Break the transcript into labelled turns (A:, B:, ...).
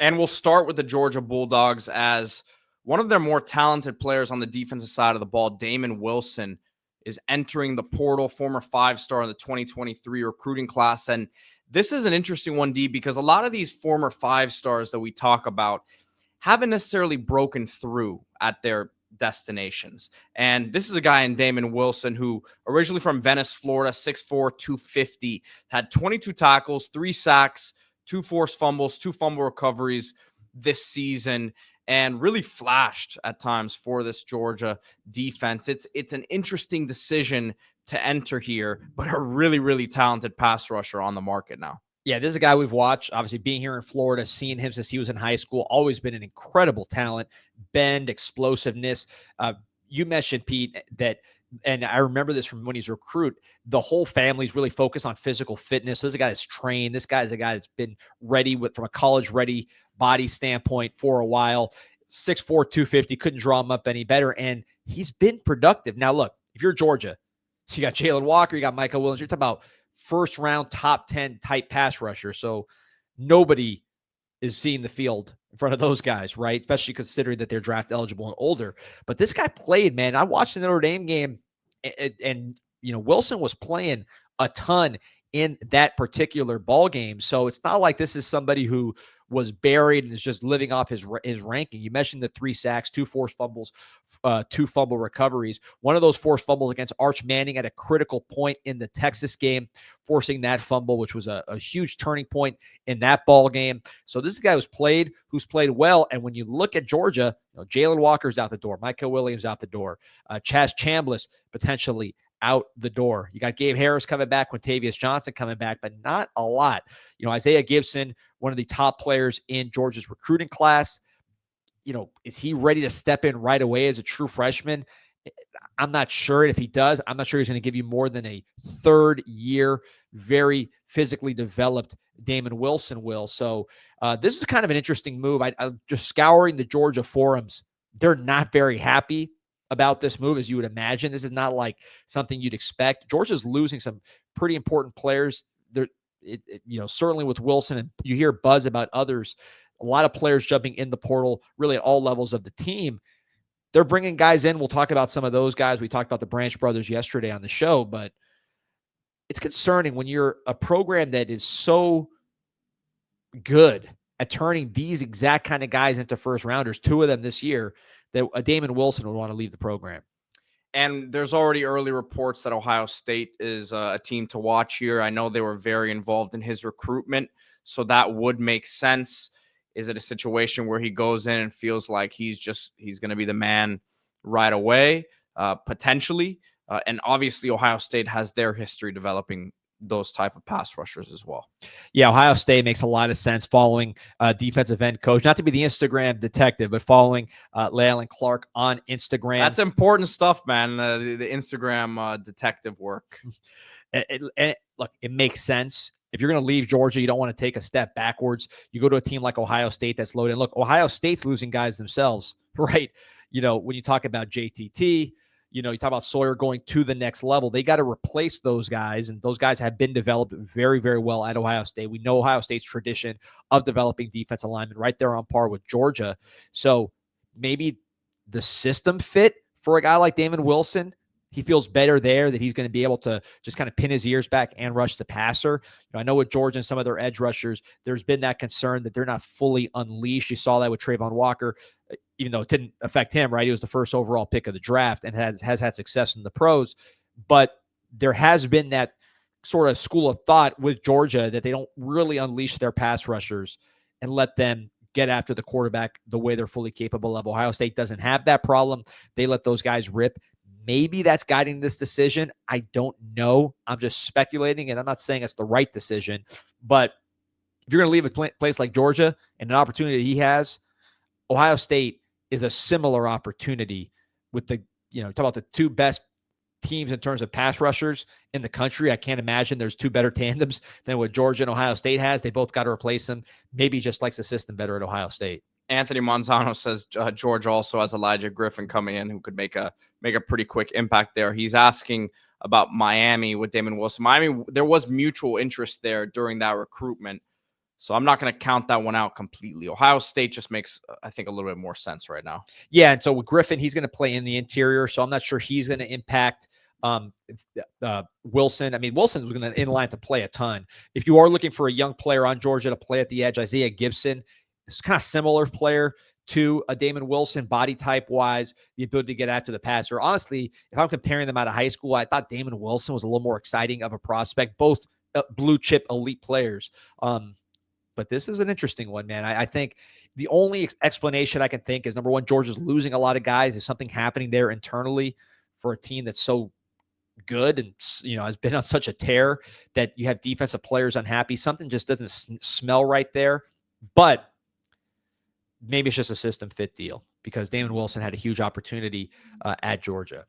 A: And we'll start with the Georgia Bulldogs, as one of their more talented players on the defensive side of the ball, Damon Wilson, is entering the portal, former 5-star in the 2023 recruiting class. And this is an interesting one, D, because a lot of these former 5-stars that we talk about haven't necessarily broken through at their destinations. And this is a guy in Damon Wilson who originally from Venice, Florida, 6'4", 250, had 22 tackles, 3 sacks, 2 forced fumbles, 2 fumble recoveries this season, and really flashed at times for this Georgia defense. It's an interesting decision to enter here, but a really, really talented pass rusher on the market now.
B: Yeah, this is a guy we've watched, obviously being here in Florida, seeing him since he was in high school, always been an incredible talent, bend, explosiveness. You mentioned, Pete, that, and I remember this from when he's a recruit, the whole family's really focused on physical fitness. So this is a guy that's trained. This guy's a guy that's been ready from a college-ready body standpoint for a while. 6'4", 250, couldn't draw him up any better, and he's been productive. Now, look, if you're Georgia, you got Jalen Walker, you got Michael Williams, you're talking about first-round, top 10 type pass rusher. So nobody is seeing the field in front of those guys, right? Especially considering that they're draft eligible and older. But this guy played, man. I watched the Notre Dame game, and Wilson was playing a ton in that particular ball game. So it's not like this is somebody who was buried and is just living off his ranking. You mentioned the 3 sacks, 2 forced fumbles, 2 fumble recoveries. One of those forced fumbles against Arch Manning at a critical point in the Texas game, forcing that fumble, which was a huge turning point in that ball game. So this is a guy who's played well. And when you look at Georgia, Jalen Walker's out the door, Michael Williams out the door, Chaz Chambliss potentially out the door. You got Gabe Harris coming back, Quintavious Johnson coming back, but not a lot. Isaiah Gibson, one of the top players in Georgia's recruiting class. Is he ready to step in right away as a true freshman? I'm not sure. If he does, I'm not sure he's going to give you more than a third-year, very physically developed Damon Wilson will. So this is kind of an interesting move. I'm just scouring the Georgia forums. They're not very happy about this move, as you would imagine. This is not like something you'd expect. Georgia's losing some pretty important players. Certainly with Wilson, and you hear buzz about others, a lot of players jumping in the portal, really at all levels of the team. They're bringing guys in. We'll talk about some of those guys. We talked about the Branch brothers yesterday on the show, but it's concerning when you're a program that is so good at turning these exact kind of guys into first rounders, 2 of them this year, that a Damon Wilson would want to leave the program.
A: And there's already early reports that Ohio State is a team to watch here. I know they were very involved in his recruitment, so that would make sense. Is it a situation where he goes in and feels like he's going to be the man right away? Potentially. And obviously Ohio State has their history developing those type of pass rushers as well.
B: Yeah, Ohio State makes a lot of sense following defensive end coach, not to be the Instagram detective, but following Leyland Clark on Instagram.
A: That's important stuff, man. The Instagram detective work.
B: Look, it makes sense. If you're going to leave Georgia, you don't want to take a step backwards. You go to a team like Ohio State that's loaded. Look, Ohio State's losing guys themselves, right? When you talk about JTT, you talk about Sawyer going to the next level. They got to replace those guys, and those guys have been developed very, very well at Ohio State. We know Ohio State's tradition of developing defensive linemen, right there on par with Georgia. So maybe the system fit for a guy like Damon Wilson. He feels better there, that he's going to be able to just kind of pin his ears back and rush the passer. I know with Georgia and some of their edge rushers, there's been that concern that they're not fully unleashed. You saw that with Trayvon Walker, even though it didn't affect him, right? He was the first overall pick of the draft and has had success in the pros. But there has been that sort of school of thought with Georgia that they don't really unleash their pass rushers and let them get after the quarterback the way they're fully capable of. Ohio State doesn't have that problem. They let those guys rip. Maybe that's guiding this decision. I don't know. I'm just speculating, and I'm not saying it's the right decision. But if you're going to leave a place like Georgia and an opportunity he has, Ohio State is a similar opportunity with talk about the 2 best teams in terms of pass rushers in the country. I can't imagine there's 2 better tandems than what Georgia and Ohio State has. They both got to replace them. Maybe he just likes the system better at Ohio State.
A: Anthony Manzano says Georgia also has Elijah Griffin coming in who could make a pretty quick impact there. He's asking about Miami with Damon Wilson. Miami, there was mutual interest there during that recruitment. So I'm not going to count that one out completely. Ohio State just makes, I think, a little bit more sense right now.
B: Yeah, and so with Griffin, he's going to play in the interior, so I'm not sure he's going to impact Wilson. I mean, Wilson's going to in line to play a ton. If you are looking for a young player on Georgia to play at the edge, Isaiah Gibson is kind of similar player to a Damon Wilson, body type wise, the ability to get after the passer. Honestly, if I'm comparing them out of high school, I thought Damon Wilson was a little more exciting of a prospect, both blue chip elite players. But this is an interesting one, man. I think the only explanation I can think is, number one, Georgia's losing a lot of guys. Is something happening there internally for a team that's so good and, you know, has been on such a tear that you have defensive players unhappy? Something just doesn't smell right there. But maybe it's just a system fit deal because Damon Wilson had a huge opportunity at Georgia.